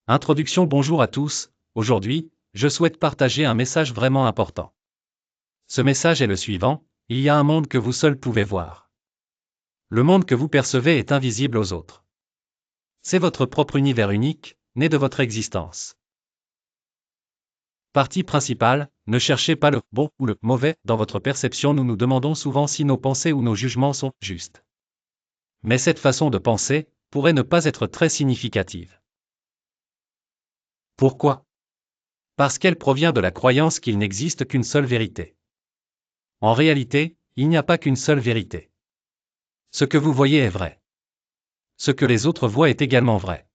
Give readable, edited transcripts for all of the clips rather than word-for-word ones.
Introduction. Bonjour à tous, aujourd'hui, je souhaite partager un message vraiment important. Ce message est le suivant: il y a un monde que vous seul pouvez voir. Le monde que vous percevez est invisible aux autres. C'est votre propre univers unique, né de votre existence. Partie principale, ne cherchez pas le bon ou le mauvais dans votre perception. Nous nous demandons souvent si nos pensées ou nos jugements sont justes. Mais cette façon de penser pourrait ne pas être très significative. Pourquoi? Parce qu'elle provient de la croyance qu'il n'existe qu'une seule vérité. En réalité, il n'y a pas qu'une seule vérité. Ce que vous voyez est vrai. Ce que les autres voient est également vrai.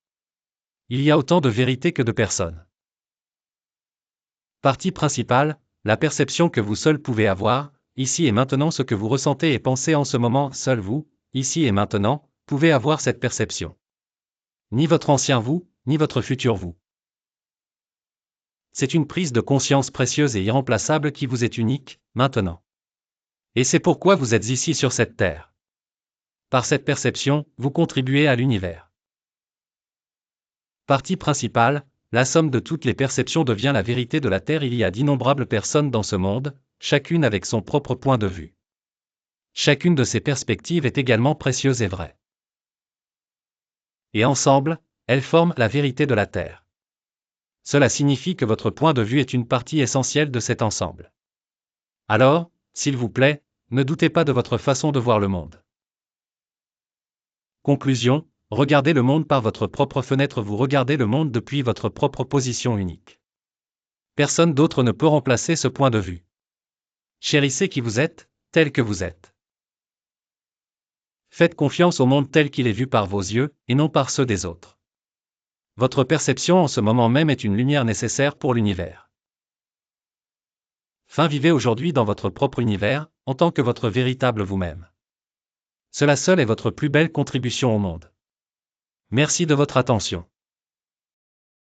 Il y a autant de vérités que de personnes. Partie principale, la perception que vous seul pouvez avoir, ici et maintenant. Ce que vous ressentez et pensez en ce moment, seul vous, ici et maintenant, pouvez avoir cette perception. Ni votre ancien vous, ni votre futur vous. C'est une prise de conscience précieuse et irremplaçable qui vous est unique, maintenant. Et c'est pourquoi vous êtes ici sur cette terre. Par cette perception, vous contribuez à l'univers. Partie principale, la somme de toutes les perceptions devient la vérité de la Terre. Il y a d'innombrables personnes dans ce monde, chacune avec son propre point de vue. Chacune de ces perspectives est également précieuse et vraie. Et ensemble, elles forment la vérité de la Terre. Cela signifie que votre point de vue est une partie essentielle de cet ensemble. Alors, s'il vous plaît, ne doutez pas de votre façon de voir le monde. Conclusion: regardez le monde par votre propre fenêtre. Vous regardez le monde depuis votre propre position unique. Personne d'autre ne peut remplacer ce point de vue. Chérissez qui vous êtes, tel que vous êtes. Faites confiance au monde tel qu'il est vu par vos yeux, et non par ceux des autres. Votre perception en ce moment même est une lumière nécessaire pour l'univers. Vivez aujourd'hui dans votre propre univers, en tant que votre véritable vous-même. Cela seul est votre plus belle contribution au monde. Merci de votre attention.